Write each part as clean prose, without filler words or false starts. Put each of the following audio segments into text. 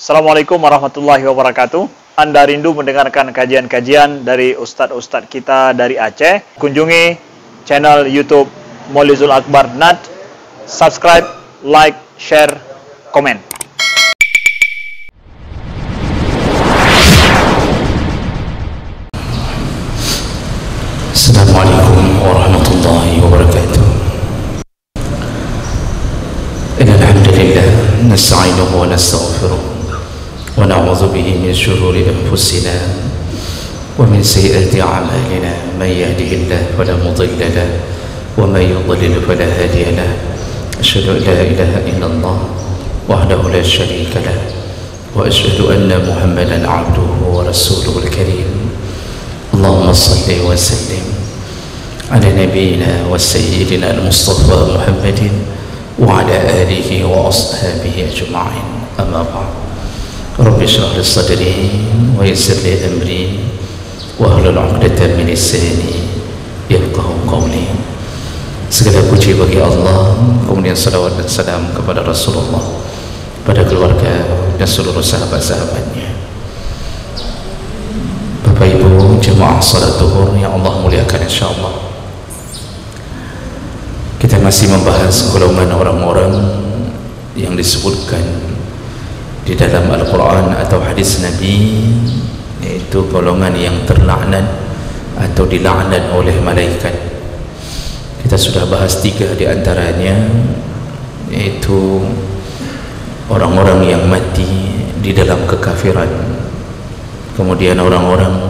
Assalamualaikum warahmatullahi wabarakatuh. Anda rindu mendengarkan kajian-kajian dari ustadz-ustadz kita dari Aceh? Kunjungi channel YouTube Maulizul Akbar NAD. Subscribe, like, share, komen. Assalamualaikum warahmatullahi wabarakatuh. Innal hamdalillah nasta'inuhu wa nastaghfiruh wa na'udzu bihi min shururi anfusina wa min sayyiati a'malina. Man yahdihillahu fala mudilla lahu wa man yudlil fala hadiya lahu. Asyhadu an la ilaha illallah wahdahu la syarika lahu wa asyhadu anna Muhammadan 'abduhu wa rasuluhul karim. Allahumma salli wa sallim ala nabiyyina wa sayyidina al-Mustafa Muhammadin wa ala alihi wa ashabihi ajma'in. Amma ba'd. Rabbi shrah li sadri wa yassir li amri wa hlul 'uqdatam min lisani yafqahu qawli. Segala puji bagi Allah, kemudian salawat dan salam kepada Rasulullah, pada keluarga dan seluruh sahabat-sahabatnya. Bapak Ibu jemaah salat zuhur yang Allah muliakan, insyaallah kita masih membahas golongan orang-orang yang disebutkan di dalam Al-Quran atau hadis Nabi, yaitu golongan yang terlaknat atau dilaknat oleh malaikat. Kita sudah bahas 3 di antaranya, yaitu orang-orang yang mati di dalam kekafiran, kemudian orang-orang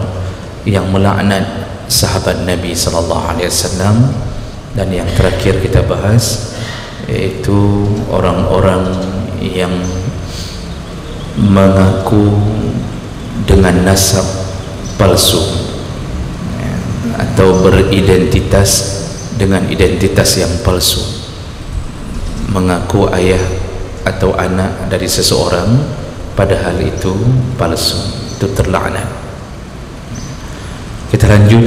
yang melaknat sahabat Nabi sallallahu alaihi wasallam, dan yang terakhir kita bahas yaitu orang-orang yang mengaku dengan nasab palsu atau beridentitas dengan identitas yang palsu, mengaku ayah atau anak dari seseorang padahal itu palsu. Itu terlaknat. Kita lanjut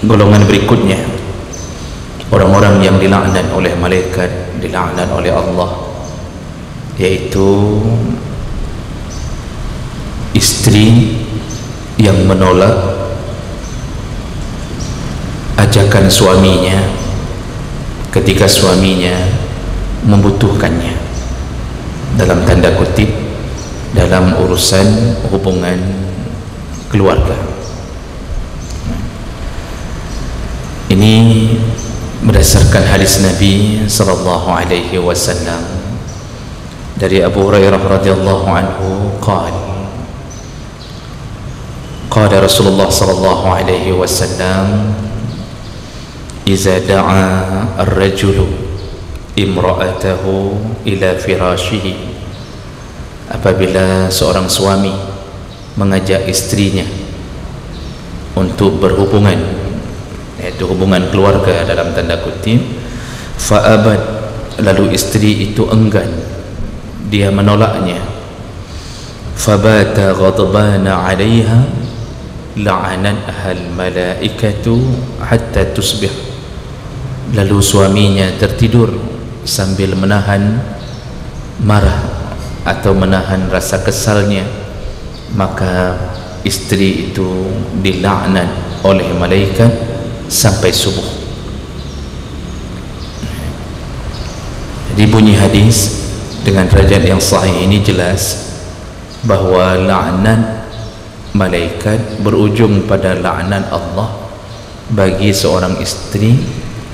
golongan berikutnya, orang-orang yang dilaknat oleh malaikat, dilaknat oleh Allah, yaitu istri yang menolak ajakan suaminya ketika suaminya membutuhkannya, dalam tanda kutip, dalam urusan hubungan keluarga. Ini berdasarkan hadis Nabi sallallahu alaihi wasallam dari Abu Hurairah radhiyallahu anhu, qala Rasulullah sallallahu alaihi wasallam, iza da'a ar-rajulu imra'atahu ila firashihi, apabila seorang suami mengajak istrinya untuk berhubungan, yaitu hubungan keluarga dalam tanda kutip, fa'abad, lalu istri itu enggan, dia menolaknya, fabata ghadbana 'alaiha la'anatha al-malaikatu hatta tusbih, lalu suaminya tertidur sambil menahan marah atau menahan rasa kesalnya, maka istri itu dilaknat oleh malaikat sampai subuh. Jadi bunyi hadis dengan derajat yang sahih ini jelas bahwa laknat malaikat berujung pada laknat Allah bagi seorang istri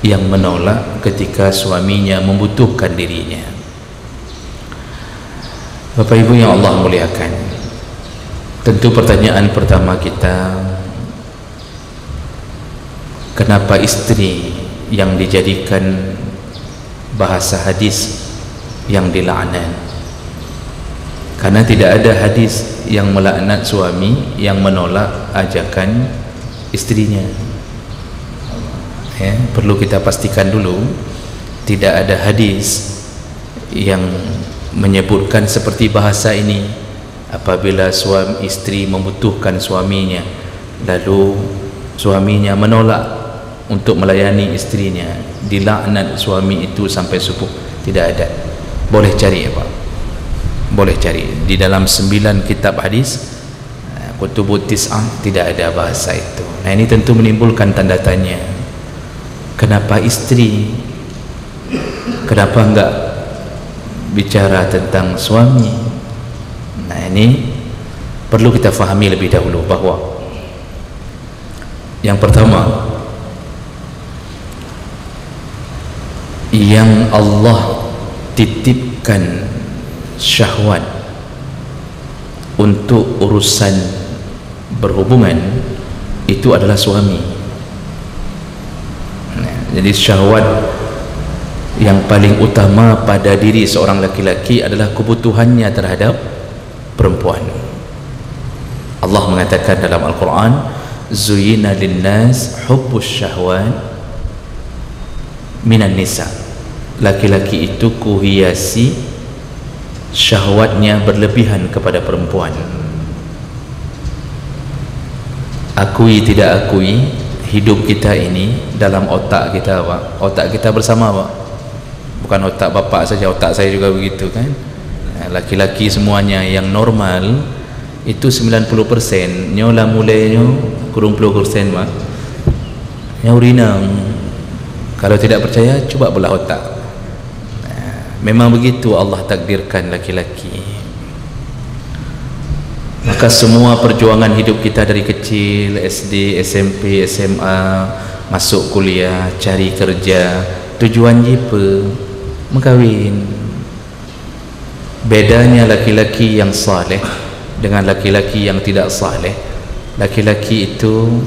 yang menolak ketika suaminya membutuhkan dirinya. Bapak Ibu yang Allah muliakan, tentu pertanyaan pertama kita, kenapa istri yang dijadikan bahasa hadis yang dilaknat? Karena tidak ada hadis yang melaknat suami yang menolak ajakan istrinya. Perlu kita pastikan dulu, tidak ada hadis yang menyebutkan seperti bahasa ini. Apabila suami istri membutuhkan suaminya, lalu suaminya menolak untuk melayani istrinya, dilaknat suami itu sampai subuh, tidak ada. Boleh cari ya Pak, boleh cari di dalam 9 kitab hadis Kutubut Tis'ah tidak ada bahasa itu. Nah, ini tentu menimbulkan tanda tanya, kenapa istri, kenapa enggak bicara tentang suami? Nah, ini perlu kita fahami lebih dahulu bahwa yang pertama, yang Allah titipkan syahwat untuk urusan berhubungan itu adalah suami. Nah, jadi syahwat yang paling utama pada diri seorang laki-laki adalah kebutuhannya terhadap perempuan. Allah mengatakan dalam Al-Quran, zuyina linnas hubbus syahwat minan nisa. Laki-laki itu kuhiasi syahwatnya berlebihan kepada perempuan. Akui tidak akui, hidup kita ini dalam otak kita, Pak. Otak kita bersama, Pak. Bukan otak bapak saja, otak saya juga begitu kan. Laki-laki semuanya yang normal itu 90%, nyola mulainya kurung 10%, Pak. Yang urinang. Kalau tidak percaya, coba belah otak. Memang begitu Allah takdirkan laki-laki. Maka semua perjuangan hidup kita dari kecil, SD, SMP, SMA, masuk kuliah, cari kerja, tujuan apa? Mengkahwin. Bedanya laki-laki yang saleh dengan laki-laki yang tidak saleh. Laki-laki itu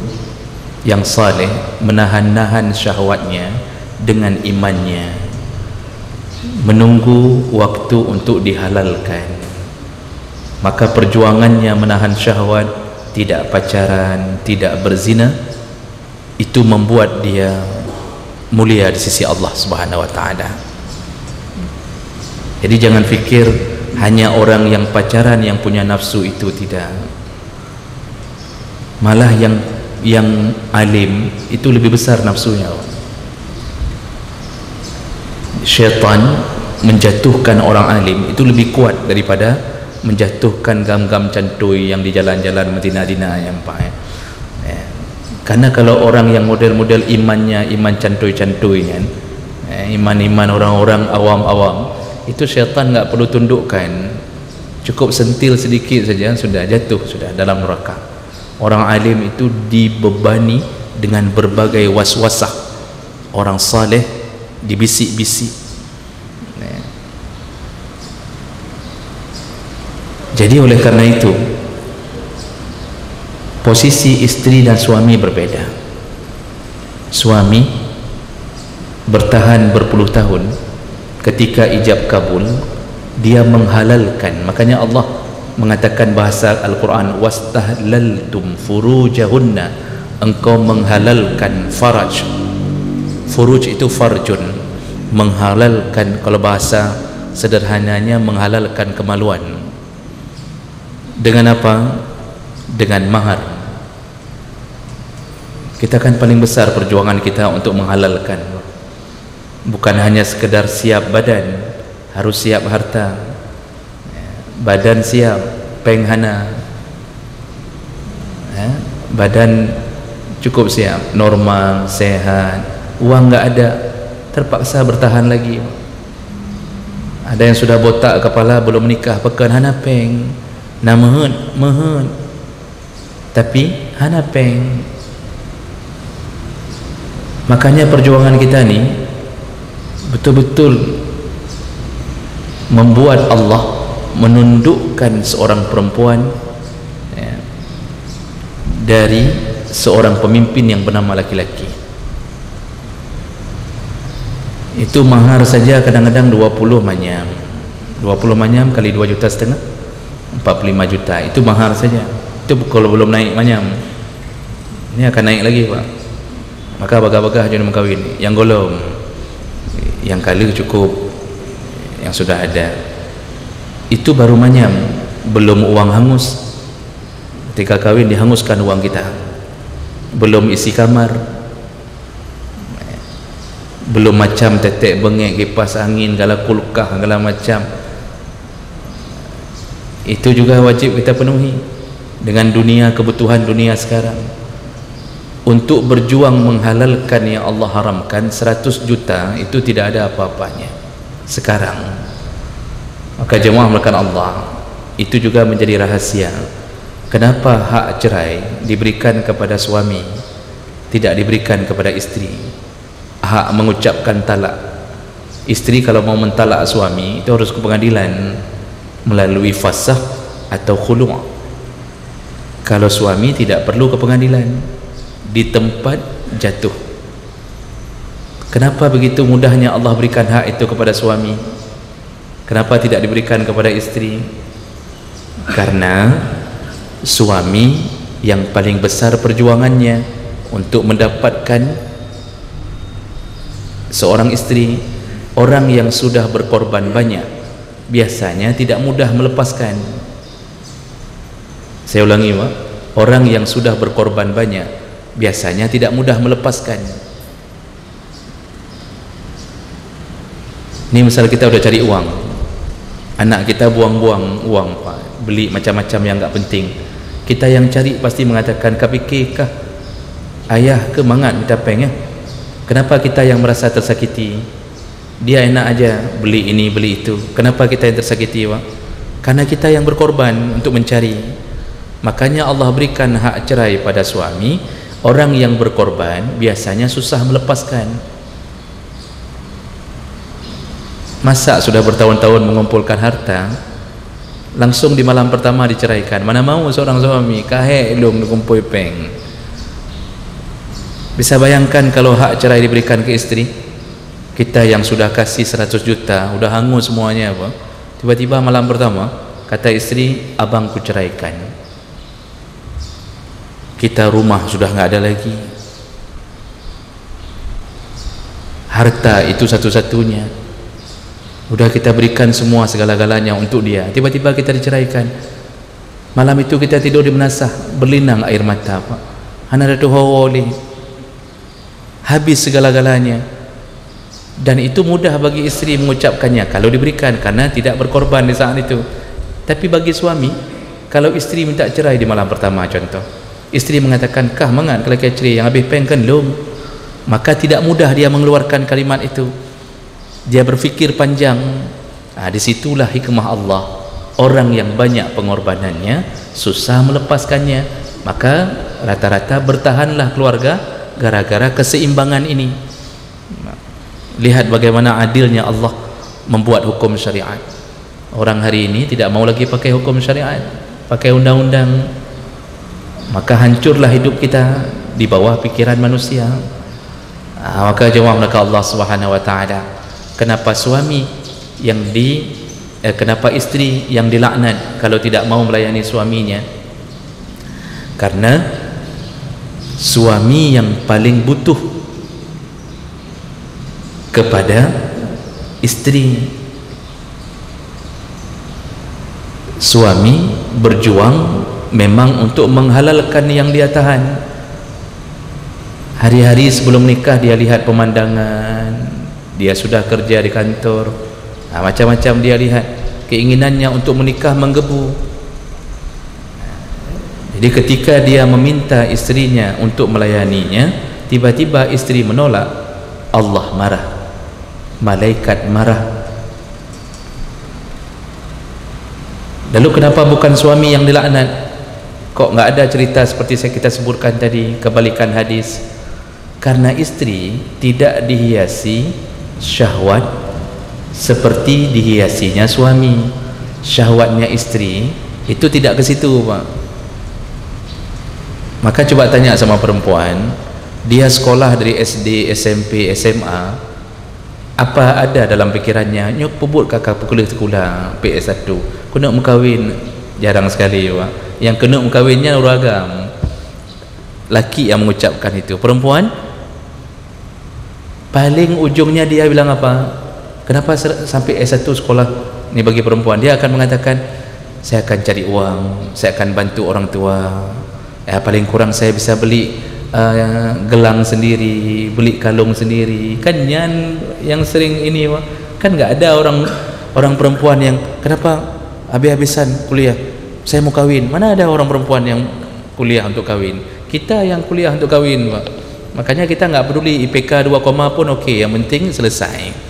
yang saleh menahan-nahan syahwatnya dengan imannya, menunggu waktu untuk dihalalkan. Maka perjuangannya menahan syahwat, tidak pacaran, tidak berzina, itu membuat dia mulia di sisi Allah Subhanahu wa taala. Jadi jangan fikir hanya orang yang pacaran yang punya nafsu, itu tidak. Malah yang alim itu lebih besar nafsunya. Syaitan menjatuhkan orang alim itu lebih kuat daripada menjatuhkan gam-gam cantui yang di jalan-jalan Madinah yang Pak. Karena kalau orang yang model-model imannya iman cantui-cantui kan, iman-iman orang-orang awam-awam, itu syaitan enggak perlu tundukkan, cukup sentil sedikit saja sudah jatuh, sudah dalam neraka. Orang alim itu dibebani dengan berbagai waswasah. Orang saleh dibisik-bisik. Jadi oleh karena itu, posisi istri dan suami berbeda. Suami bertahan berpuluh tahun, ketika ijab kabul dia menghalalkan. Makanya Allah mengatakan bahasa Al-Quran, wastahlaltum furujahunna, engkau menghalalkan faraj. Furuj itu farjun, menghalalkan, kalau bahasa sederhananya menghalalkan kemaluan. Dengan apa? Dengan mahar. Kita kan paling besar perjuangan kita untuk menghalalkan. Bukan hanya sekedar siap badan, harus siap harta. Badan siap, penghana. Badan cukup siap, normal, sehat. Uang enggak ada, terpaksa bertahan lagi. Ada yang sudah botak kepala, belum menikah, pekan hana peng. Nama mahun, tapi hana peng. Makanya perjuangan kita ni betul-betul membuat Allah menundukkan seorang perempuan dari seorang pemimpin yang bernama laki-laki. Itu mahar saja kadang-kadang 20 manyam. 20 manyam kali 2,5 juta, 45 juta. Itu mahar saja. Itu kalau belum naik manyam. Ini akan naik lagi, Pak. Maka bagah-bagah jodoh mengkawin. Yang golong, yang kali cukup, yang sudah ada, itu baru manyam, belum uang hangus. Ketika kawin dihanguskan uang kita, belum isi kamar, belum macam tetek bengek, kipas angin, gala kulkah, segala macam. Itu juga wajib kita penuhi dengan dunia, kebutuhan dunia sekarang. Untuk berjuang menghalalkan yang Allah haramkan 100 juta itu tidak ada apa-apanya sekarang. Maka jemaah melakukan Allah, itu juga menjadi rahasia kenapa hak cerai diberikan kepada suami, tidak diberikan kepada istri. Hak mengucapkan talak, istri kalau mau mentalak suami itu harus ke pengadilan melalui fasakh atau khulu'. Kalau suami tidak perlu ke pengadilan, di tempat jatuh. Kenapa begitu mudahnya Allah berikan hak itu kepada suami? Kenapa tidak diberikan kepada istri? Karena suami yang paling besar perjuangannya untuk mendapatkan seorang istri, orang yang sudah berkorban banyak, biasanya tidak mudah melepaskan. Saya ulangi, Pak. Orang yang sudah berkorban banyak biasanya tidak mudah melepaskan. Ini misal kita udah cari uang, anak kita buang-buang uang, Pak, beli macam-macam yang enggak penting. Kita yang cari pasti mengatakan, "Kapikir kah ayah ke mangat minta peng ya?" Kenapa kita yang merasa tersakiti? Dia enak aja beli ini beli itu. Kenapa kita yang tersakiti, Pak? Karena kita yang berkorban untuk mencari. Makanya Allah berikan hak cerai pada suami. Orang yang berkorban biasanya susah melepaskan. Masa sudah bertahun-tahun mengumpulkan harta, langsung di malam pertama diceraikan? Mana mau seorang suami kahek dong kumpul peng. Bisa bayangkan kalau hak cerai diberikan ke istri, kita yang sudah kasih 100 juta udah hangus semuanya, apa? Tiba-tiba malam pertama kata istri, "Abangku ceraikan." Kita rumah sudah nggak ada lagi, harta itu satu-satunya udah kita berikan semua segala-galanya untuk dia, tiba-tiba kita diceraikan. Malam itu kita tidur di menasah, berlinang air mata, Pak. Hanaratu hawali, habis segala-galanya. Dan itu mudah bagi istri mengucapkannya kalau diberikan, karena tidak berkorban di saat itu. Tapi bagi suami, kalau istri minta cerai di malam pertama, contoh istri mengatakan, "Kah mangat kalau cerai yang habis peng kan lom," maka tidak mudah dia mengeluarkan kalimat itu. Dia berfikir panjang. Disitulah hikmah Allah. Orang yang banyak pengorbanannya susah melepaskannya, maka rata-rata bertahanlah keluarga gara-gara keseimbangan ini. Lihat bagaimana adilnya Allah membuat hukum syariat. Orang hari ini tidak mau lagi pakai hukum syariat, pakai undang-undang, maka hancurlah hidup kita di bawah pikiran manusia. Maka jawab mereka Allah Subhanahu wa taala, kenapa suami yang kenapa istri yang dilaknat kalau tidak mau melayani suaminya? Karena suami yang paling butuh kepada istri. Suami berjuang memang untuk menghalalkan yang dia tahan. Hari-hari sebelum nikah dia lihat pemandangan, dia sudah kerja di kantor, macam-macam dia lihat, keinginannya untuk menikah menggebu. Jadi ketika dia meminta istrinya untuk melayaninya, tiba-tiba istri menolak, Allah marah, malaikat marah. Lalu kenapa bukan suami yang dilaknat? Kok nggak ada cerita seperti kita sebutkan tadi, kebalikan hadis? Karena istri tidak dihiasi syahwat seperti dihiasinya suami. Syahwatnya istri itu tidak ke situ, Pak. Maka coba tanya sama perempuan, dia sekolah dari SD, SMP, SMA, apa ada dalam pikirannya nyok pebut kakak pukul sekolah PS1 kena mengkawin? Jarang sekali, Pak. Yang kena mengkawinnya uragam, laki yang mengucapkan itu. Perempuan paling ujungnya dia bilang apa? Kenapa sampai S1 sekolah? Ini bagi perempuan, dia akan mengatakan, saya akan cari uang, saya akan bantu orang tua, paling kurang saya bisa beli gelang sendiri, beli kalung sendiri. Kan yang sering ini, kan nggak ada orang perempuan yang kenapa habis-habisan kuliah, saya mau kahwin. Mana ada orang perempuan yang kuliah untuk kahwin? Kita yang kuliah untuk kahwin, Pak. Makanya kita nggak peduli IPK 2, pun okey, yang penting selesai.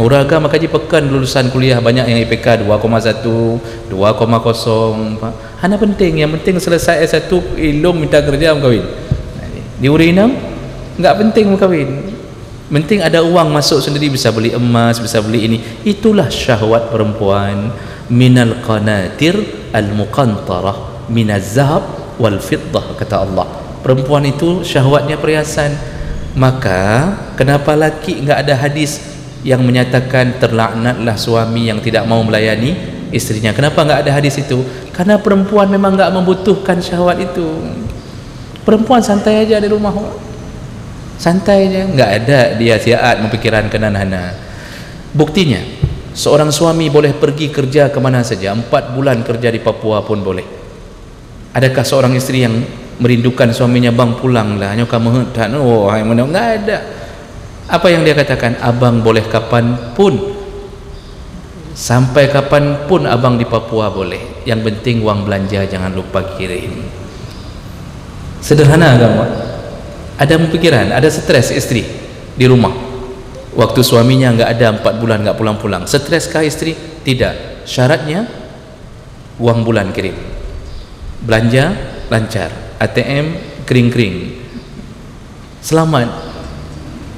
Orang agama kaji pekan lulusan kuliah banyak yang IPK 2,1, 2,0, Pak. Hanya penting, yang penting selesai S1, ilmu minta kerja kahwin. Di urinam nggak penting kahwin. Penting ada uang masuk sendiri, bisa beli emas, bisa beli ini. Itulah syahwat perempuan. Minal qanatir al-muqantarah minaz zahab wal fiddah, kata Allah. Perempuan itu syahwatnya perhiasan. Maka kenapa laki enggak ada hadis yang menyatakan terlaknatlah suami yang tidak mau melayani istrinya? Kenapa enggak ada hadis itu? Karena perempuan memang enggak membutuhkan syahwat itu. Perempuan santai aja di rumah, santai aja, enggak ada dia siat memikirkan anak-anak. Buktinya seorang suami boleh pergi kerja kemana saja, 4 bulan kerja di Papua pun boleh. Adakah seorang istri yang merindukan suaminya, bang pulanglah nyoka mehetan, oh hai mana? Enggak ada. Apa yang dia katakan? Abang boleh kapan pun, sampai kapan pun abang di Papua boleh, yang penting uang belanja jangan lupa kirim. Sederhana agama. Ada pikiran, ada stres istri di rumah waktu suaminya enggak ada 4 bulan enggak pulang-pulang. Streskah istri? Tidak. Syaratnya uang bulan kirim, belanja lancar, ATM kering-kering, selamat.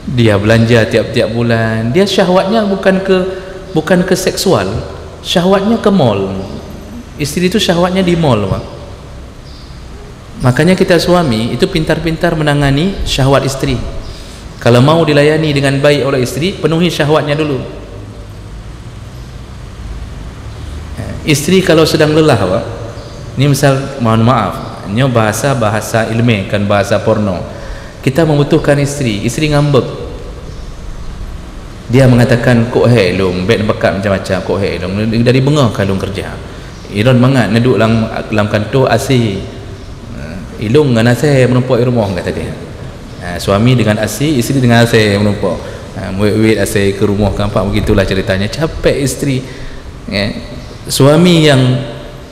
Dia belanja tiap-tiap bulan. Dia syahwatnya bukan ke seksual, syahwatnya ke mall. Istri itu syahwatnya di mall, Pak. Makanya kita suami itu pintar-pintar menangani syahwat istri. Kalau mau dilayani dengan baik oleh istri, penuhi syahwatnya dulu. Istri kalau sedang lelah, Pak, ini misal, mohon maaf, ini bahasa ilmiah, kan bahasa porno. Kita membutuhkan istri ngambek. Dia mengatakan, kok helong, bet bekat macam-macam, kok helong, dari bengah kalung kerja. Iron mangat, neduk dalam kantor asih. Ilung dengan asih menumpuk di rumah, kata dia. Suami dengan asih, isteri dengan asih menumpuk. Wait asih ke rumah, nampak begitulah ceritanya. Capek isteri. Suami yang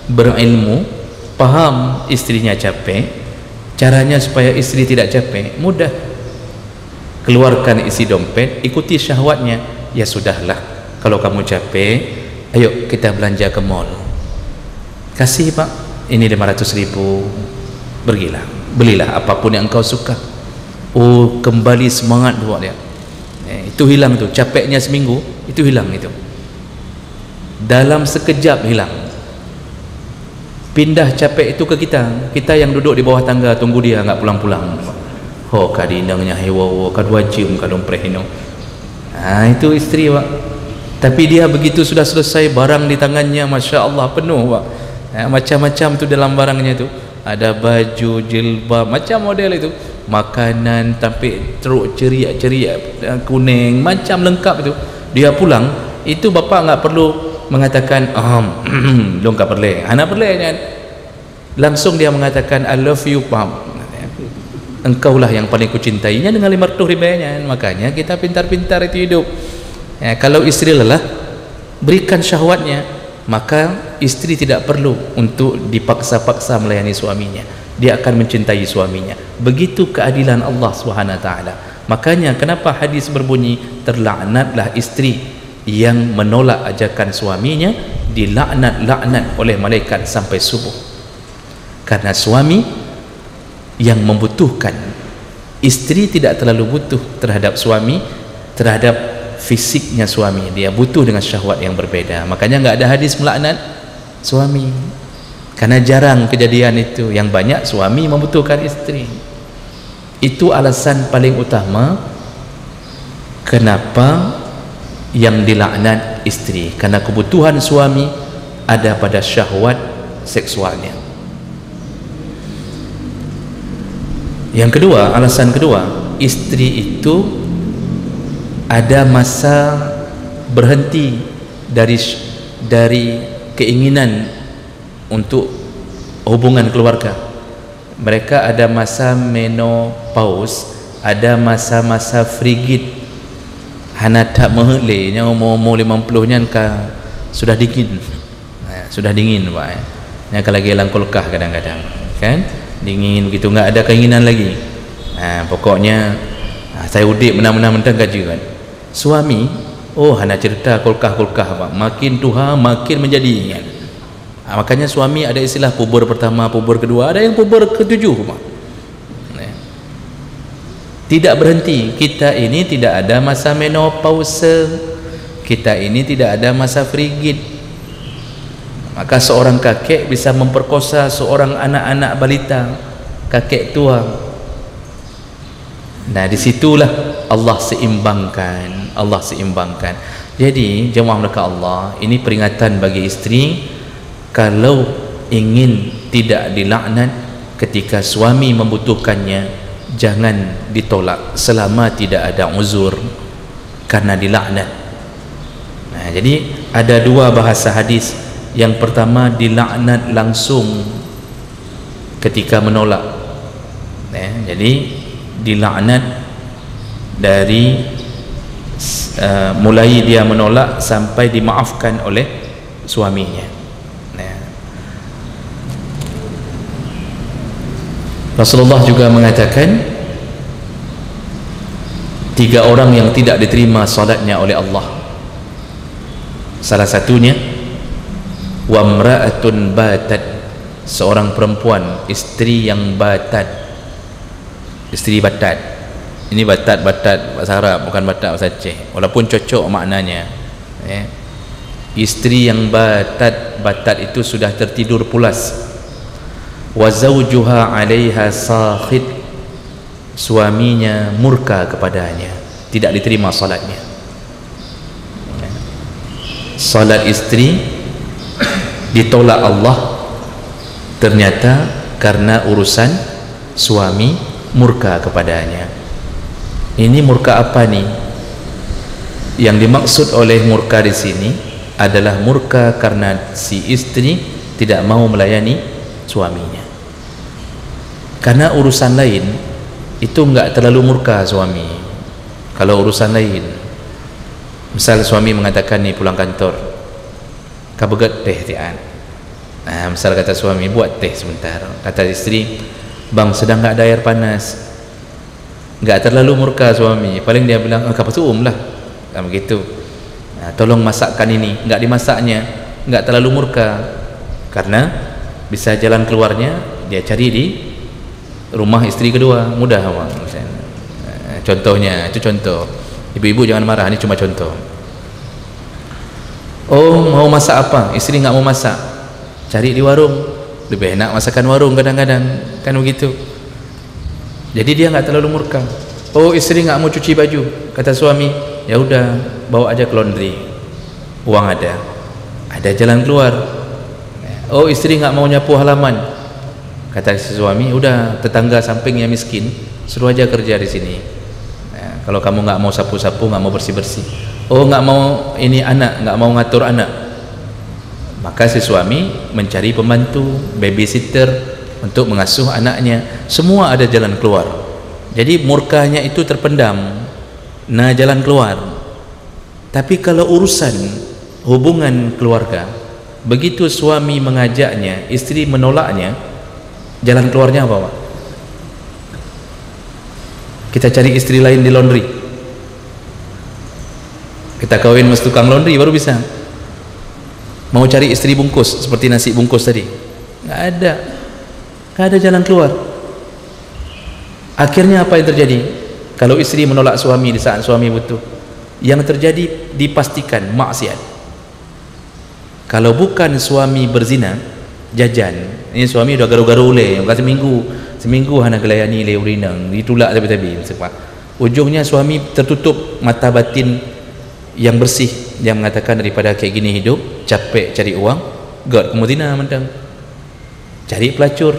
berilmu, paham istrinya capek, caranya supaya istri tidak capek mudah. Keluarkan isi dompet, ikuti syahwatnya. Ya sudahlah, kalau kamu capek, ayo kita belanja ke mall. Kasih, Pak, ini 500.000, pergilah, belilah apapun yang engkau suka. Oh, kembali semangat buat dia. Itu hilang tu, capeknya seminggu itu hilang, itu dalam sekejap hilang. Pindah capek itu ke kita yang duduk di bawah tangga tunggu dia enggak pulang-pulang. Oh, kadinangnya hewa kadua cium kadung prehino. Itu istri, Pak. Tapi dia begitu sudah selesai barang di tangannya, masya Allah penuh, Pak. Macam-macam tu dalam barangnya tu. Ada baju, jilbab, macam model itu, makanan sampai teruk ceria kuning, macam lengkap itu. Dia pulang, itu bapa enggak perlu mengatakan lu enggak perlu, anak perlu kan. Langsung dia mengatakan I love you, Pam. Engkaulah yang paling kucintainya dengan 500.000. Makanya kita pintar-pintar itu hidup. Kalau istri lelah, berikan syahwatnya, maka istri tidak perlu untuk dipaksa-paksa melayani suaminya. Dia akan mencintai suaminya. Begitu keadilan Allah Subhanahu wa taala. Makanya kenapa hadis berbunyi terlaknatlah istri yang menolak ajakan suaminya, dilaknat-laknat oleh malaikat sampai subuh. Karena suami yang membutuhkan, istri tidak terlalu butuh terhadap suami, terhadap fisiknya suami. Dia butuh dengan syahwat yang berbeda. Makanya enggak ada hadis melaknat suami, karena jarang kejadian itu. Yang banyak suami membutuhkan istri. Itu alasan paling utama kenapa yang dilaknat istri, karena kebutuhan suami ada pada syahwat seksualnya. Yang kedua, alasan kedua, istri itu ada masa berhenti dari keinginan untuk hubungan keluarga. Mereka ada masa menopause, ada masa-masa frigid. Hana tak mengelenya umur 50 nya sudah dingin. sudah dingin Pak ya, kalau lagi dalam kulkah kadang-kadang kan dingin begitu, nggak ada keinginan lagi. Pokoknya saya udik benar-benar mentang gaji kan suami, hana cerita kulkah Pak, makin tua makin menjadi kan. Makanya suami ada istilah puber pertama, puber kedua, ada yang puber ketujuh Pak. Tidak berhenti. Kita ini tidak ada masa menopause, kita ini tidak ada masa frigid. Maka seorang kakek bisa memperkosa seorang anak-anak balita, kakek tua. Nah disitulah Allah seimbangkan, Allah seimbangkan. Jadi jemaah mereka Allah, ini peringatan bagi isteri, kalau ingin tidak dilaknat ketika suami membutuhkannya, jangan ditolak selama tidak ada uzur karena dilaknat. Nah, jadi ada dua bahasa hadis. Yang pertama dilaknat langsung ketika menolak. Jadi dilaknat dari mulai dia menolak sampai dimaafkan oleh suaminya. Rasulullah juga mengatakan 3 orang yang tidak diterima salatnya oleh Allah. Salah satunya wamra'atun batat, seorang perempuan, istri yang batat. Istri batat. Ini batat bahasa Arab, bukan batat bahasa Aceh, walaupun cocok maknanya. Istri yang batat itu sudah tertidur pulas. Wa zawjuha 'alaiha sakhit, suaminya murka kepadanya, tidak diterima salatnya. Salat istri ditolak Allah ternyata karena urusan suami murka kepadanya. Ini murka apa nih? Yang dimaksud oleh murka di sini adalah murka karena si istri tidak mau melayani suaminya. Karena urusan lain itu enggak terlalu murka suami. Kalau urusan lain, misal suami mengatakan ni pulang kantor, kabeget teh tian. Misal kata suami, buat teh sebentar. Kata istri, bang sedang enggak ada air panas. Enggak terlalu murka suami. Paling dia bilang, kapas lah. Kan begitu. Tolong masakkan ini. Enggak dimasaknya, enggak terlalu murka. Karena bisa jalan keluarnya dia cari di rumah istri kedua, mudah Bang. Contohnya, itu contoh. Ibu-ibu jangan marah, ini cuma contoh. Mau masak apa? Istri nggak mau masak, cari di warung. Lebih enak masakan warung kadang-kadang, kan begitu. Jadi dia nggak terlalu murka. Istri nggak mau cuci baju, kata suami, ya udah bawa aja ke laundry, uang ada jalan keluar. Istri nggak mau nyapu halaman, kata si suami, udah tetangga samping yang miskin suruh aja kerja di sini. Kalau kamu nggak mau sapu-sapu, nggak mau bersih-bersih, nggak mau ini anak, nggak mau ngatur anak, maka si suami mencari pembantu, babysitter untuk mengasuh anaknya. Semua ada jalan keluar. Jadi murkanya itu terpendam, jalan keluar. Tapi kalau urusan hubungan keluarga, begitu suami mengajaknya, istri menolaknya, jalan keluarnya apa Pak? Kita cari istri lain di laundry, kita kawin mas tukang laundry baru bisa. Mau cari istri bungkus seperti nasi bungkus tadi, nggak ada jalan keluar. Akhirnya apa yang terjadi? Kalau istri menolak suami di saat suami butuh, yang terjadi dipastikan maksiat. Kalau bukan suami berzina, jajan. Ini suami udah garu-garu le, bukan seminggu hana gelayani le urinang, ditulak tabi-tabi sebab ujungnya suami tertutup mata batin yang bersih, yang mengatakan daripada kayak gini hidup, capek cari uang, god kemudian mentang cari pelacur,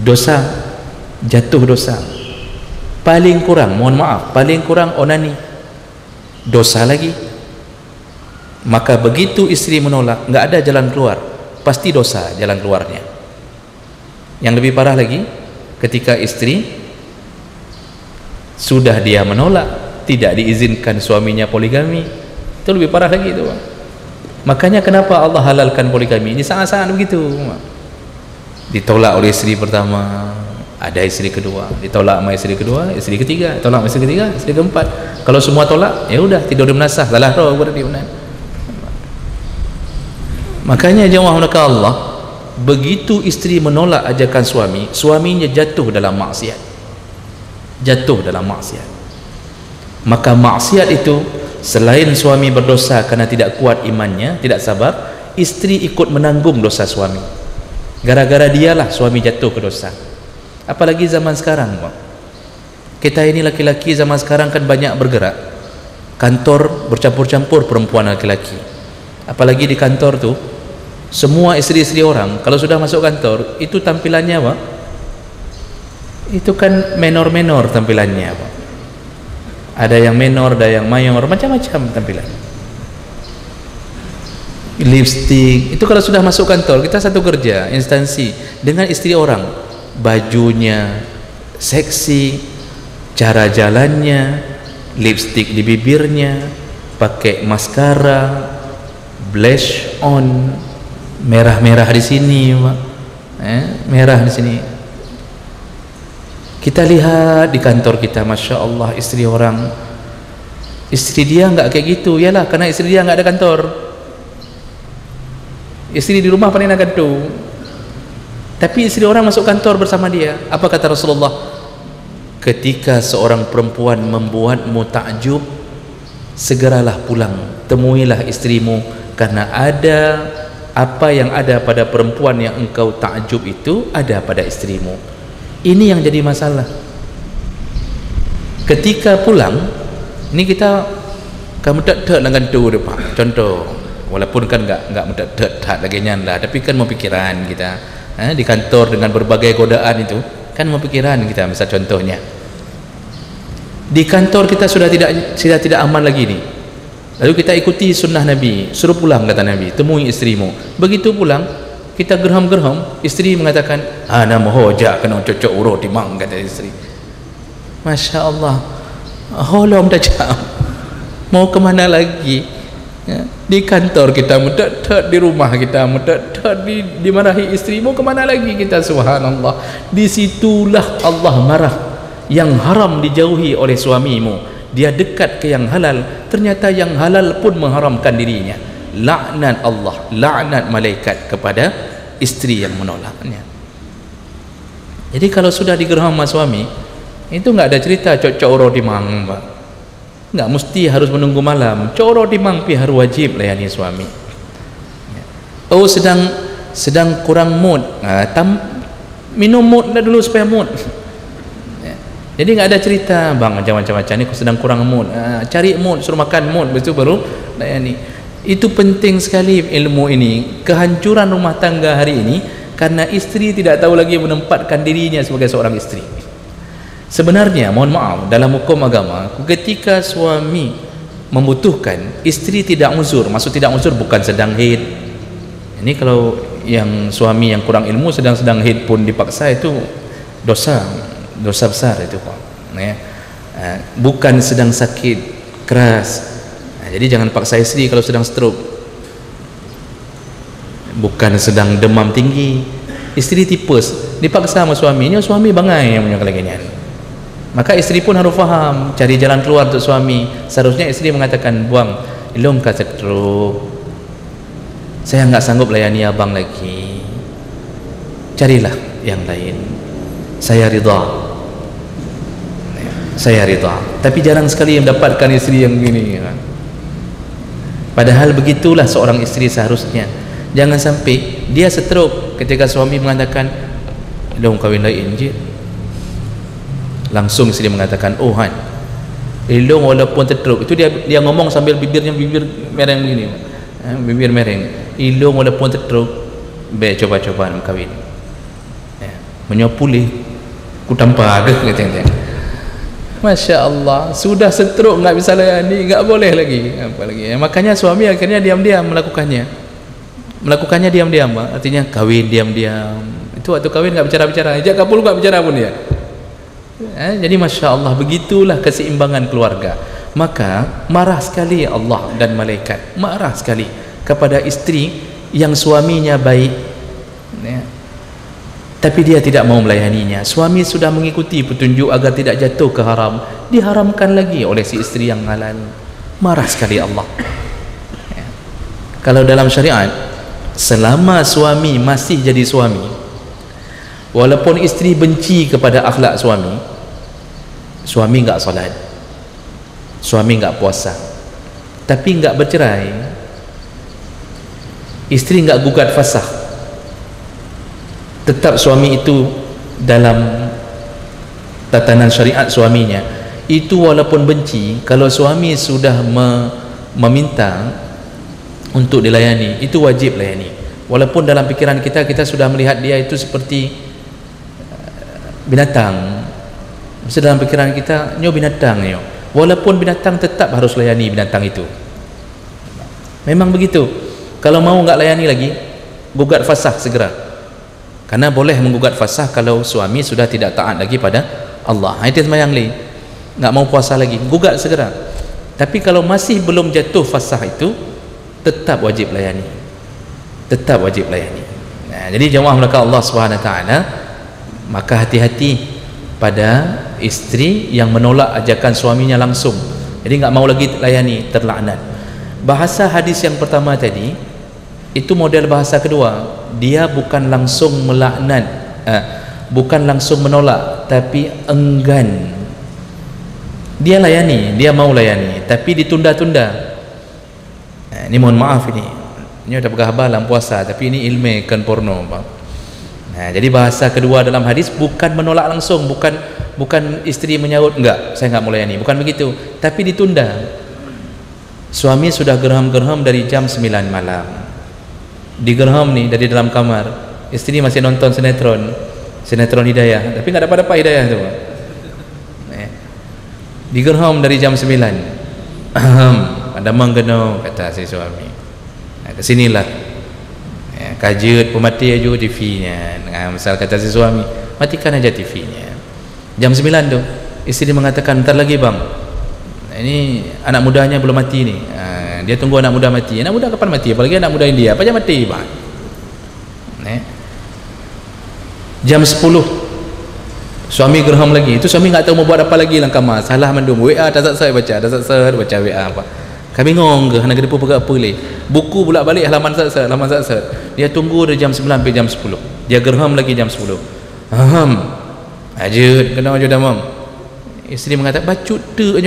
dosa, jatuh dosa. Paling kurang, mohon maaf, paling kurang onani, dosa lagi. Maka begitu istri menolak, nggak ada jalan keluar, pasti dosa jalan keluarnya. Yang lebih parah lagi, ketika istri sudah dia menolak, tidak diizinkan suaminya poligami, itu lebih parah lagi itu Bang. Makanya kenapa Allah halalkan poligami? Ini sangat-sangat begitu. Ditolak oleh isteri pertama, ada isteri kedua, ditolak sama isteri kedua, isteri ketiga, tolak sama isteri ketiga, isteri keempat. Kalau semua tolak, ya udah tidur di menasah, salah roh berarti benar. Makanya jemaah nakal Allah, begitu isteri menolak ajakan suami, suaminya jatuh dalam maksiat. Jatuh dalam maksiat. Maka maksiat itu selain suami berdosa karena tidak kuat imannya, tidak sabar, isteri ikut menanggung dosa suami. Gara-gara dialah suami jatuh ke dosa. Apalagi zaman sekarang, Bang. Kita ini laki-laki zaman sekarang kan banyak bergerak. Kantor bercampur-campur perempuan laki-laki. Apalagi di kantor tuh, semua isteri-isteri orang kalau sudah masuk kantor itu tampilannya apa? Itu kan menor-menor tampilannya apa? Ada yang menor, ada yang mayor, macam-macam tampilan. Lipstick itu kalau sudah masuk kantor, kita satu kerja instansi dengan istri orang, bajunya seksi, cara jalannya, lipstick di bibirnya, pakai maskara, blush on, merah-merah di sini, Pak. Merah di sini. Kita lihat di kantor kita, Masya Allah, istri orang, istri dia nggak kayak gitu, yalah, karena istri dia nggak ada kantor. Istri di rumah paling nak gantung. Tapi istri orang masuk kantor bersama dia. Apa kata Rasulullah? Ketika seorang perempuan membuatmu takjub, segeralah pulang, temuilah istrimu, karena ada apa yang ada pada perempuan yang engkau takjub itu ada pada istrimu. Ini yang jadi masalah. Ketika pulang, ini kita kamu tak nak gantung depan. Contoh, walaupun kan enggak mendekat lagi lah, tapi kan mau pikiran kita di kantor dengan berbagai godaan itu kan mau pikiran kita. Misal contohnya di kantor kita sudah tidak aman lagi nih, lalu kita ikuti sunnah Nabi, suruh pulang kata Nabi, temui istrimu. Begitu pulang kita gerham-gerham, istri mengatakan ana mohoja kena cocok urut timang, kata istri. Masya Allah, holom dah jam, mau kemana lagi? Ya, di kantor kita mudah-mudah, di rumah kita mudah-mudah, dimarahi istri, mau kemana lagi kita? Subhanallah, disitulah Allah marah. Yang haram dijauhi oleh suamimu, dia dekat ke yang halal, ternyata yang halal pun mengharamkan dirinya. Laknat Allah, laknat malaikat kepada istri yang menolaknya. Jadi kalau sudah digerham sama suami, itu enggak ada cerita cocok oro dimang, Pak. Enggak mesti harus menunggu malam. Coro dimang pi harus wajib layani suami. Oh sedang kurang mood, minum mood dah dulu supaya mood. Jadi enggak ada cerita, bang macam-macam ni aku sedang kurang mood. Cari mood, suruh makan mood, betul baru layani. Itu penting sekali ilmu ini. Kehancuran rumah tangga hari ini karena istri tidak tahu lagi menempatkan dirinya sebagai seorang istri. Sebenarnya, mohon maaf, dalam hukum agama, ketika suami membutuhkan, istri tidak uzur. Maksud tidak uzur bukan sedang haid. Ini kalau yang suami yang kurang ilmu sedang haid pun dipaksa, itu dosa besar itu, Pak. Bukan sedang sakit keras. Jadi jangan paksa istri kalau sedang stroke. Bukan sedang demam tinggi. Istri tipes, dipaksa sama suaminya, suami bangai yang punya kelegenyan. Maka istri pun harus faham, cari jalan keluar untuk suami. Seharusnya istri mengatakan, buang, ilung ka stroke, saya enggak sanggup layani abang lagi, carilah yang lain, saya ridha. Tapi jarang sekali yang mendapatkan istri yang begini. Padahal begitulah seorang istri seharusnya. Jangan sampai dia stroke ketika suami mengatakan, ilung kawin lain je. Langsung istri mengatakan, oh Han, ilung walaupun tertruk, itu dia ngomong sambil bibir mereng begini, bibir mereng, ilung walaupun tertruk, coba-coba kawin, menyopulih ku tanpa agak katanya. Masya Allah, sudah setruk nggak bisa layani, nggak boleh lagi, apalagi. Makanya suami akhirnya diam-diam melakukannya diam-diam, artinya kawin diam-diam. Itu waktu kawin nggak bicara-bicara, ajak kapul nggak bicara pun dia. Jadi Masya Allah, begitulah keseimbangan keluarga. Maka marah sekali Allah dan malaikat, marah sekali kepada isteri yang suaminya baik, ya, tapi dia tidak mau melayaninya. Suami sudah mengikuti petunjuk agar tidak jatuh ke haram, diharamkan lagi oleh si isteri yang halal. Marah sekali Allah. Ya. Kalau dalam syariat, selama suami masih jadi suami, walaupun isteri benci kepada akhlak suami, suami enggak solat, suami enggak puasa, tapi enggak bercerai, isteri enggak gugat fasakh, tetap suami itu dalam tatanan syariat suaminya itu walaupun benci, kalau suami sudah meminta untuk dilayani, itu wajib layani. Walaupun dalam pikiran kita sudah melihat dia itu seperti binatang, mesti dalam pikiran kita nyo binatang nyo, walaupun binatang tetap harus layani binatang itu. Memang begitu. Kalau mau enggak layani lagi, gugat fasakh segera, karena boleh menggugat fasakh kalau suami sudah tidak taat lagi pada Allah. Itu sembahyang li, enggak mau puasa lagi, gugat segera. Tapi kalau masih belum jatuh fasakh itu, tetap wajib layani, tetap wajib layani. Nah, jadi jemaah melakukan Allah Subhanahu Wa Taala, maka hati-hati pada isteri yang menolak ajakan suaminya langsung, jadi enggak mau lagi layani, terlaknat. Bahasa hadis yang pertama tadi itu model bahasa kedua, dia bukan langsung melaknat, bukan langsung menolak, tapi enggan. Dia layani, dia mau layani, tapi ditunda-tunda. Ini mohon maaf, ini ada berkhabar dalam puasa, tapi ini ilmu kan porno, Pak. Nah, jadi bahasa kedua dalam hadis bukan menolak langsung, bukan isteri menyahut, enggak, saya enggak mau layani, bukan begitu, tapi ditunda. Suami sudah gerham-gerham dari jam 9 malam, digerham nih dari dalam kamar, isteri masih nonton sinetron Hidayah, tapi enggak dapat Hidayah tu. Digerham dari jam 9. Ada menggeno, kata si suami. Kesinilah. Kajut pemati aja TV-nya. Misal kata si suami, matikan aja TV-nya. Jam 9 tu, isteri mengatakan, "Bentar lagi bang, ini anak mudanya belum mati ni. Dia tunggu anak muda mati. Anak muda kapan mati? Apalagi anak muda India, apa aja mati bang." Jam 10 suami gerham lagi. Itu suami enggak tahu mau buat apa lagi dalam kamar. Salah mandum. WA tak saya baca, baca WA apa. Kami ngong ke nak depo pegang apa le. Buku pula balik halaman halaman Dia tunggu dari jam 9 sampai jam 10. Dia gerham lagi jam 10. Ajut kena aja damam. Isteri mengatakan bacut tu,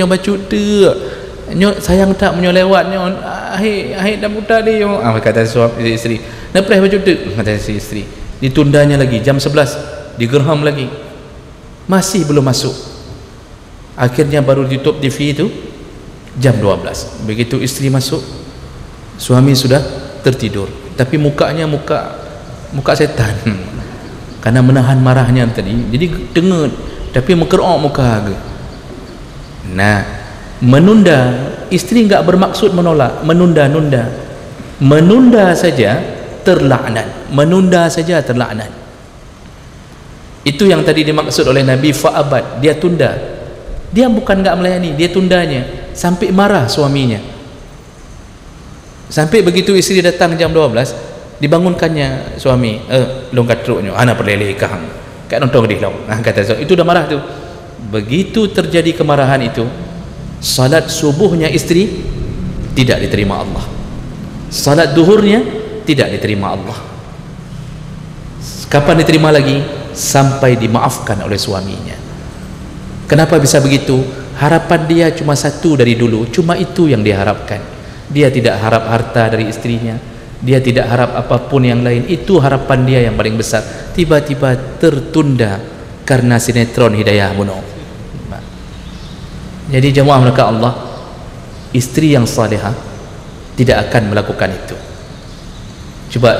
nyo sayang tak menyo lewat nyo. Ahir dah muda dia. Kata suami isteri. Napres bacut tu, kata si isteri. Ditundanya lagi jam 11. Digerham lagi. Masih belum masuk. Akhirnya baru ditutup TV itu jam 12. Begitu isteri masuk, suami sudah tertidur, tapi mukanya muka setan, karena menahan marahnya tadi. Jadi dengar, tapi mengerok muka. Nah, menunda, isteri enggak bermaksud menolak, menunda saja terlaknat, menunda saja terlaknat. Itu yang tadi dimaksud oleh Nabi, fa'abad, dia tunda. Dia bukan enggak melayani, dia tundanya sampai marah suaminya. Sampai begitu isteri datang jam 12, dibangunkannya suami, longkat truknya, ana perlele kang. Kat nonton di long. Kata suami, itu dah marah tu. Begitu terjadi kemarahan itu, salat subuhnya isteri tidak diterima Allah. Salat duhurnya tidak diterima Allah. Kapan diterima lagi? Sampai dimaafkan oleh suaminya. Kenapa bisa begitu? Harapan dia cuma satu dari dulu, cuma itu yang diharapkan. Dia tidak harap harta dari istrinya, dia tidak harap apapun yang lain. Itu harapan dia yang paling besar. Tiba-tiba tertunda karena sinetron Hidayah bunuh. Jadi jemaah melakukan Allah, istri yang salihah tidak akan melakukan itu. Coba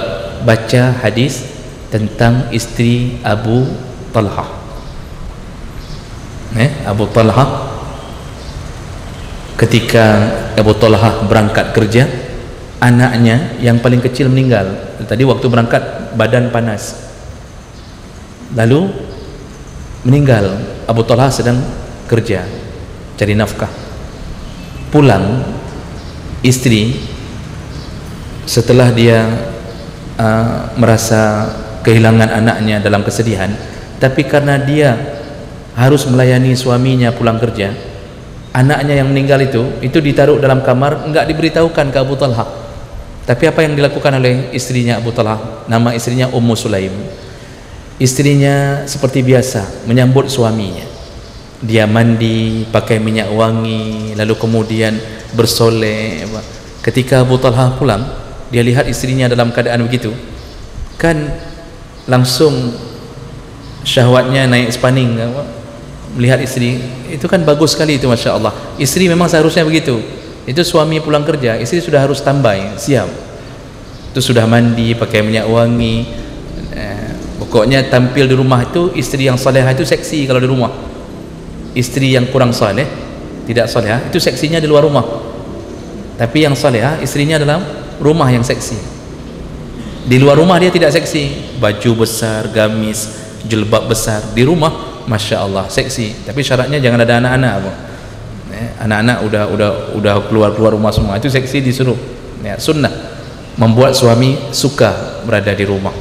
baca hadis tentang istri Abu Talha. Abu Talha, ketika Abu Talha berangkat kerja, anaknya yang paling kecil meninggal. Tadi waktu berangkat badan panas, lalu meninggal. Abu Talha sedang kerja cari nafkah. Pulang, istri setelah dia merasa kehilangan anaknya dalam kesedihan, tapi karena dia harus melayani suaminya pulang kerja, anaknya yang meninggal itu ditaruh dalam kamar, enggak diberitahukan ke Abu Talha. Tapi apa yang dilakukan oleh istrinya Abu Talha? Nama istrinya Ummu Sulaim. Istrinya seperti biasa menyambut suaminya. Dia mandi, pakai minyak wangi, lalu kemudian bersolek. Ketika Abu Talha pulang, dia lihat istrinya dalam keadaan begitu, kan langsung syahwatnya naik sepaning. Melihat istri itu kan bagus sekali itu, Masya Allah. Istri memang seharusnya begitu. Itu suami pulang kerja, istri sudah harus standby, siap. Itu sudah mandi, pakai minyak wangi. Pokoknya tampil di rumah itu, istri yang salehah itu seksi kalau di rumah. Istri yang kurang saleh, tidak salehah, itu seksinya di luar rumah. Tapi yang salehah, istrinya dalam rumah yang seksi. Di luar rumah dia tidak seksi, baju besar, gamis, jilbab besar. Di rumah, Masya Allah, seksi. Tapi syaratnya jangan ada anak-anak. Anak-anak udah keluar rumah semua, itu seksi disuruh. Ya, sunnah membuat suami suka berada di rumah.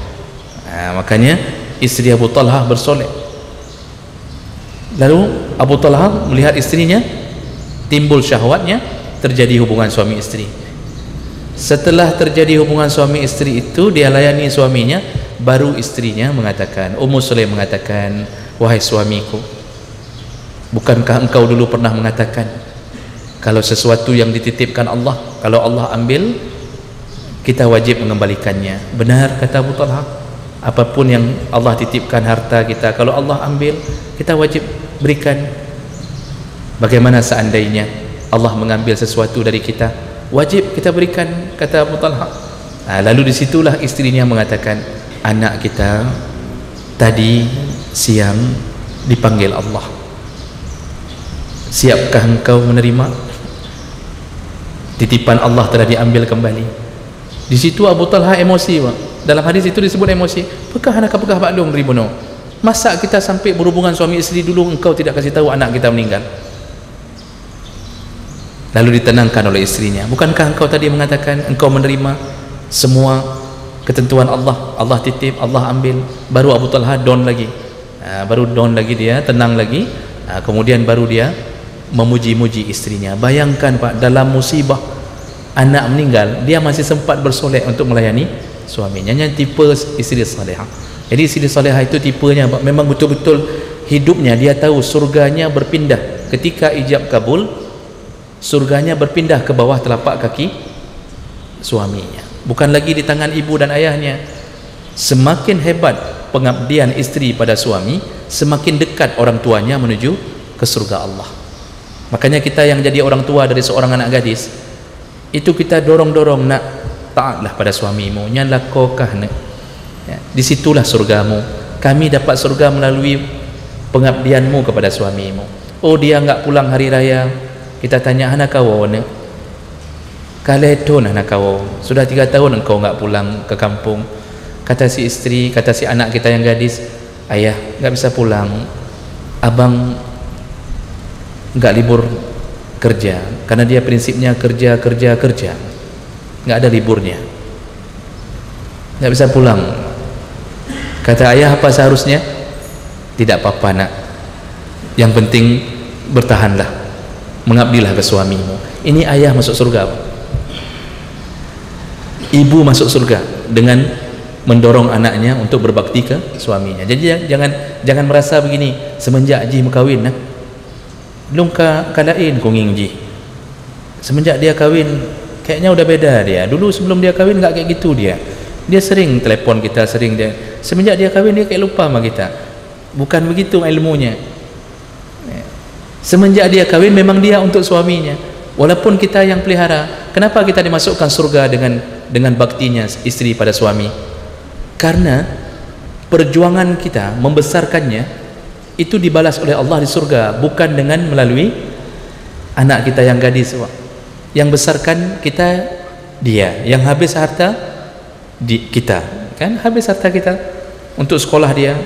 Makanya istri Abu Talha bersolek. Lalu Abu Talha melihat istrinya, timbul syahwatnya, terjadi hubungan suami istri. Setelah terjadi hubungan suami istri itu, dia layani suaminya, baru istrinya mengatakan, Ummu Sulaim mengatakan, wahai suamiku, bukankah engkau dulu pernah mengatakan kalau sesuatu yang dititipkan Allah, kalau Allah ambil, kita wajib mengembalikannya? Benar kata Abu Talha, apapun yang Allah titipkan harta kita, kalau Allah ambil, kita wajib berikan. Bagaimana seandainya Allah mengambil sesuatu dari kita, wajib kita berikan, kata Abu Talha. Lalu disitulah istrinya mengatakan, anak kita tadi siang dipanggil Allah, siapkah engkau menerima? Titipan Allah telah diambil kembali. Di situ Abu Talha emosi, Pak. Dalam hadis itu disebut emosi. Pekah anak pekah bakdong ribuno. Masa kita sampai berhubungan suami istri dulu engkau tidak kasih tahu anak kita meninggal? Lalu ditenangkan oleh istrinya. Bukankah engkau tadi mengatakan engkau menerima semua ketentuan Allah? Allah titip, Allah ambil. Baru Abu Talha down lagi. Baru down lagi dia, tenang lagi. Kemudian baru dia memuji-muji istrinya. Bayangkan Pak, dalam musibah anak meninggal, dia masih sempat bersolek untuk melayani suaminya. Yang tipe istri salihah. Jadi istri salihah itu tipenya Pak, memang betul-betul hidupnya dia tahu surganya berpindah ketika ijab kabul, surganya berpindah ke bawah telapak kaki suaminya, bukan lagi di tangan ibu dan ayahnya. Semakin hebat pengabdian istri pada suami, semakin dekat orang tuanya menuju ke surga Allah. Makanya kita yang jadi orang tua dari seorang anak gadis, itu kita dorong-dorong, nak taatlah pada suamimu, nyalakokah nak, ya, disitulah surgamu. Kami dapat surga melalui pengabdianmu kepada suamimu. Oh, dia enggak pulang hari raya, kita tanya, anak kau nak kaledon, anak kau sudah 3 tahun engkau enggak pulang ke kampung. Kata si istri, kata si anak kita yang gadis, ayah enggak bisa pulang, abang enggak libur kerja, karena dia prinsipnya kerja, enggak ada liburnya, enggak bisa pulang. Kata ayah, apa seharusnya? Tidak apa-apa nak, yang penting bertahanlah, mengabdilah ke suamimu. Ini ayah masuk surga, ibu masuk surga dengan mendorong anaknya untuk berbakti ke suaminya. Jadi jangan merasa begini, semenjak Ji kawin nah, belum kalain konging Ji, semenjak dia kawin kayaknya udah beda dia. Dulu sebelum dia kawin nggak kayak gitu dia sering telepon kita, sering dia, semenjak dia kawin dia kayak lupa sama kita. Bukan begitu ilmunya. Semenjak dia kawin memang dia untuk suaminya, walaupun kita yang pelihara. Kenapa kita dimasukkan surga dengan baktinya istri pada suami? Karena perjuangan kita membesarkannya itu dibalas oleh Allah di surga, bukan dengan melalui anak kita yang gadis. Yang besarkan kita dia, yang habis harta kita, kan habis harta kita untuk sekolah dia,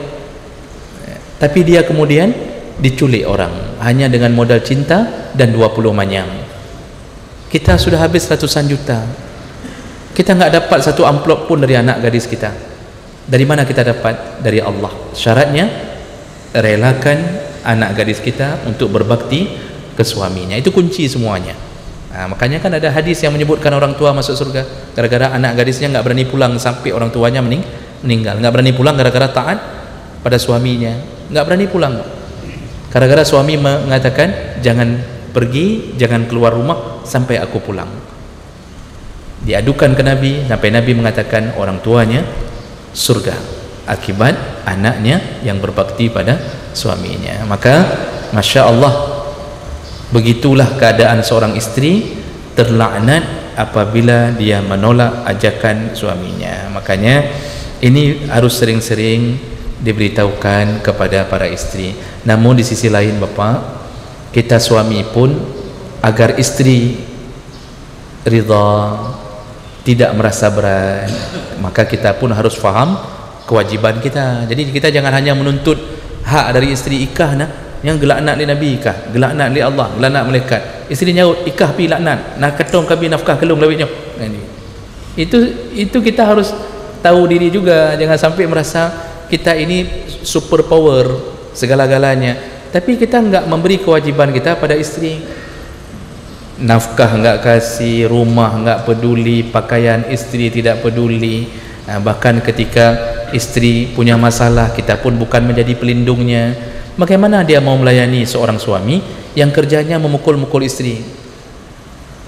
tapi dia kemudian diculik orang hanya dengan modal cinta dan 20 manyang. Kita sudah habis ratusan juta, Kita nggak dapat satu amplop pun dari anak gadis kita. Dari mana kita dapat? Dari Allah. Syaratnya relakan anak gadis kita untuk berbakti ke suaminya. Itu kunci semuanya. Makanya kan ada hadis yang menyebutkan orang tua masuk surga gara-gara anak gadisnya nggak berani pulang sampai orang tuanya meninggal. Nggak berani pulang gara-gara taat pada suaminya. Nggak berani pulang gara-gara suami mengatakan jangan pergi, jangan keluar rumah sampai aku pulang. Diadukan ke Nabi sampai Nabi mengatakan orang tuanya surga akibat anaknya yang berbakti pada suaminya. Maka Masya Allah, begitulah keadaan seorang istri terlaknat apabila dia menolak ajakan suaminya. Makanya ini harus sering-sering diberitahukan kepada para istri. Namun di sisi lain Bapak, kita suami pun agar istri ridha, tidak merasa berat, maka kita pun harus faham kewajiban kita. Jadi kita jangan hanya menuntut hak dari istri ikah nah, yang gelaknat li Nabi ikah, gelaknat li Allah, gelaknat malaikat. Isteri nyaut ikah pi laknat, nak ketong kabi nafkah kelung lawitnya. Itu kita harus tahu diri juga, jangan sampai merasa kita ini super power segala-galanya, tapi kita enggak memberi kewajiban kita pada istri. Nafkah enggak kasih, rumah enggak peduli, pakaian istri tidak peduli. Bahkan ketika istri punya masalah, kita pun bukan menjadi pelindungnya. Bagaimana dia mau melayani seorang suami yang kerjanya memukul-mukul istri?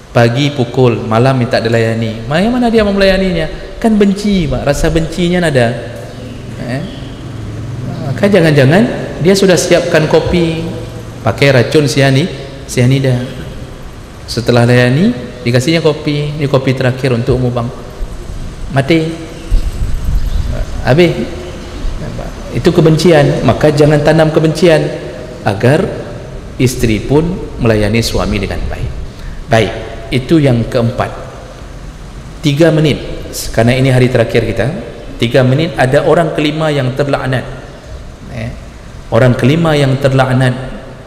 Pagi pukul, malam minta dilayani. Bagaimana dia mau melayaninya? Kan benci, Pak. Rasa bencinya ada. Maka jangan-jangan dia sudah siapkan kopi pakai racun sianida. Setelah layani dikasihnya kopi, ini kopi terakhir untukmu bang, mati habis. Itu kebencian. Maka jangan tanam kebencian agar istri pun melayani suami dengan baik. Baik, itu yang keempat. 3 menit, karena ini hari terakhir kita. 3 menit. Ada orang kelima yang terlaknat. Orang kelima yang terlaknat,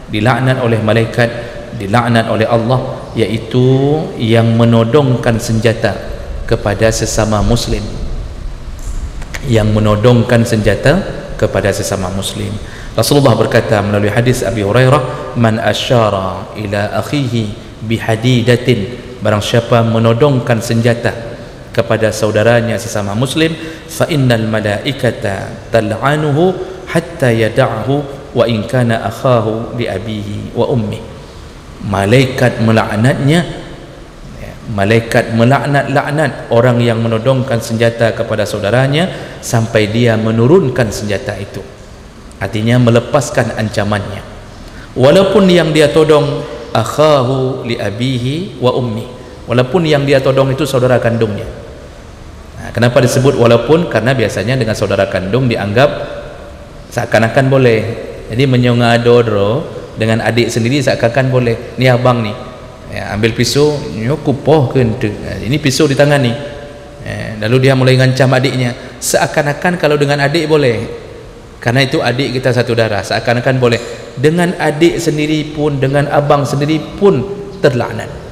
dilaknat oleh malaikat, dilaknat oleh Allah, yaitu yang menodongkan senjata kepada sesama muslim. Yang menodongkan senjata kepada sesama muslim. Rasulullah berkata melalui hadis Abi Hurairah, man asyara ila akhihi bihadidatin, barang siapa menodongkan senjata kepada saudaranya sesama muslim, fa innal malaikata tal'anuhu hatta yada'hu wa in kana akhahu li abihi wa ummi. Malaikat melaknatnya, malaikat melaknat orang yang menodongkan senjata kepada saudaranya sampai dia menurunkan senjata itu, artinya melepaskan ancamannya, walaupun yang dia todong akhahu li abihi wa ummi, walaupun yang dia todong itu saudara kandungnya. Kenapa disebut walaupun? Karena biasanya dengan saudara kandung dianggap seakan-akan boleh. Jadi menyongadodro dengan adik sendiri seakan-akan boleh. Ni abang ni, ambil pisau, kupoh ke ente, ini pisau di tangan ni, lalu dia mulai ngancam adiknya, seakan-akan kalau dengan adik boleh, karena itu adik kita satu darah, seakan-akan boleh. Dengan adik sendiri pun, dengan abang sendiri pun terlaknat.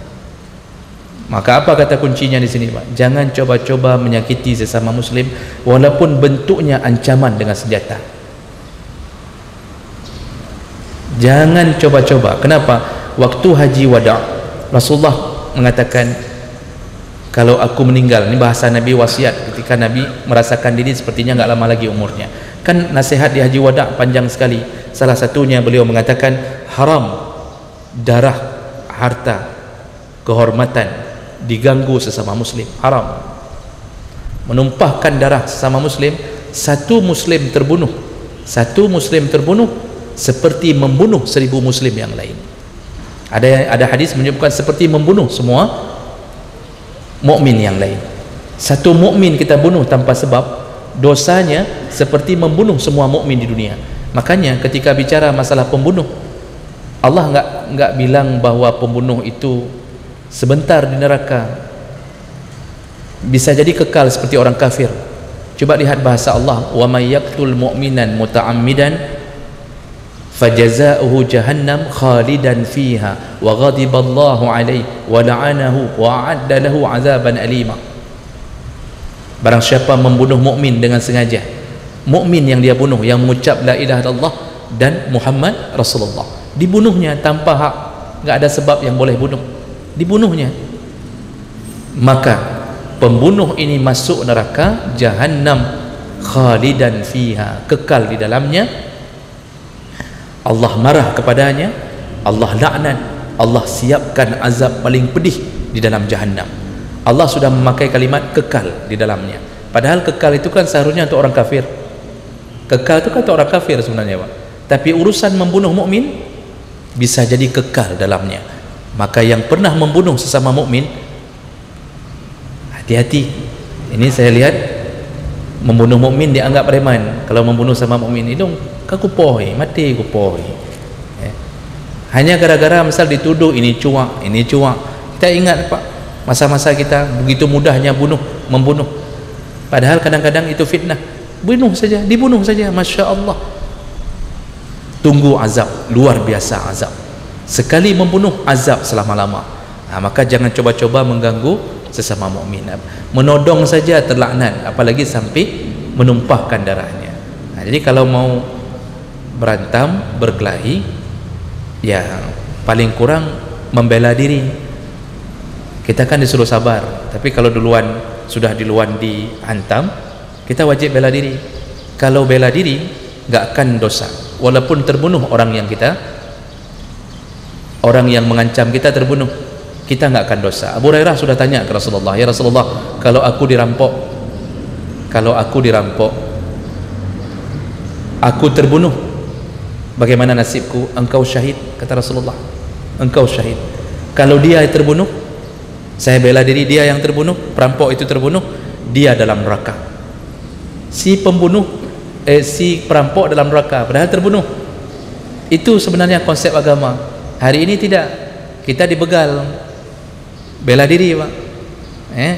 Maka apa kata kuncinya di sini, Pak? Jangan coba-coba menyakiti sesama muslim walaupun bentuknya ancaman dengan senjata. Jangan coba-coba. Kenapa? Waktu haji wada' Rasulullah mengatakan, kalau aku meninggal, ini bahasa Nabi wasiat ketika Nabi merasakan diri sepertinya enggak lama lagi umurnya. Kan nasihat di haji wada' panjang sekali. Salah satunya beliau mengatakan, haram darah, harta, kehormatan diganggu sesama muslim. Haram menumpahkan darah sesama muslim. Satu muslim terbunuh seperti membunuh 1000 muslim yang lain. Ada hadis menyebutkan seperti membunuh semua mukmin yang lain. Satu mukmin kita bunuh tanpa sebab, dosanya seperti membunuh semua mukmin di dunia. Makanya ketika bicara masalah pembunuh, Allah enggak bilang bahwa pembunuh itu sebentar di neraka, bisa jadi kekal seperti orang kafir. Coba lihat bahasa Allah, wa may yaqtul mu'minan muta'ammidan fajazaohu jahannam khalidan fiha wa ghadiballahu alaihi wa la'anahu wa a'adda lahu azaban alima. Barang siapa membunuh mukmin dengan sengaja, mukmin yang dia bunuh, yang mengucap la ilaha illallah dan Muhammad Rasulullah, dibunuhnya tanpa hak, enggak ada sebab yang boleh bunuh, dibunuhnya, maka pembunuh ini masuk neraka Jahannam khalidan fiha, kekal di dalamnya. Allah marah kepadanya, Allah laknat, Allah siapkan azab paling pedih di dalam Jahannam. Allah sudah memakai kalimat kekal di dalamnya, padahal kekal itu kan seharusnya untuk orang kafir. Kekal itu kan untuk orang kafir sebenarnya, Pak. Tapi urusan membunuh mukmin bisa jadi kekal dalamnya. Maka yang pernah membunuh sesama mukmin, hati-hati. Ini saya lihat membunuh mukmin dianggap preman. Kalau membunuh sama mukmin itu kakupohi, mati kupohi. Hanya gara-gara misal dituduh ini cuak, ini cuak. Kita ingat, Pak, masa-masa kita begitu mudahnya membunuh. Padahal kadang-kadang itu fitnah. Bunuh saja, dibunuh saja, Masya Allah. Tunggu azab, luar biasa azab. Sekali membunuh, azab selama-lama. Maka jangan coba-coba mengganggu sesama mukmin. Menodong saja terlaknat, apalagi sampai menumpahkan darahnya. Jadi kalau mau berantam, berkelahi, ya paling kurang membela diri. Kita kan disuruh sabar, tapi kalau duluan sudah dihantam, kita wajib bela diri. Kalau bela diri nggak akan dosa, walaupun terbunuh orang yang mengancam kita terbunuh, kita nggak akan dosa. Abu Hurairah sudah tanya ke Rasulullah, ya Rasulullah, kalau aku dirampok, aku terbunuh, bagaimana nasibku? Engkau syahid, kata Rasulullah, engkau syahid. Kalau dia terbunuh, saya bela diri, dia yang terbunuh, perampok itu terbunuh, dia dalam neraka. Si perampok dalam neraka, padahal terbunuh. Itu sebenarnya konsep agama. Hari ini tidak, kita dibegal, bela diri, Pak.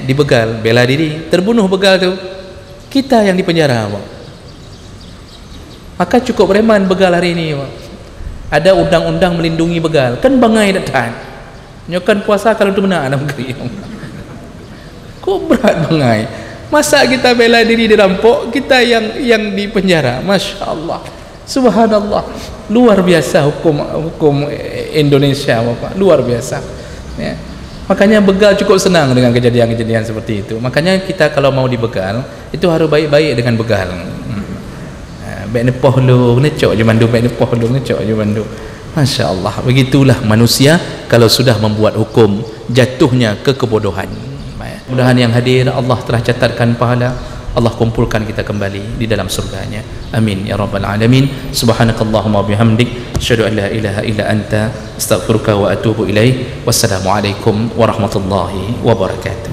Dibegal, bela diri, terbunuh begal tu, kita yang dipenjara, Pak. Maka cukup preman begal hari ini, Pak. Ada undang-undang melindungi begal, kan bangai datang. Nyokan puasa kalau tu benar dalam negeri. Kok berat bangai? Masa kita bela diri dirampok, kita yang dipenjara. Masya Allah, subhanallah, luar biasa hukum Indonesia, Bapak, luar biasa. Ya. Makanya begal cukup senang dengan kejadian-kejadian seperti itu. Makanya kita kalau mau dibegal, itu harus baik-baik dengan begal. Baik nepoh lu, necok je mandu, baik nepoh lu, necok je mandu. Masya Allah, begitulah manusia kalau sudah membuat hukum, jatuhnya ke kebodohan. Mudah-mudahan yang hadir Allah telah catatkan pahala, Allah kumpulkan kita kembali di dalam surganya. Amin ya rabbal alamin. Subhanakallahumma bihamdik, asyhadu an la ilaha illa anta, astaghfiruka wa atubu ilaik. Wassalamualaikum warahmatullahi wabarakatuh.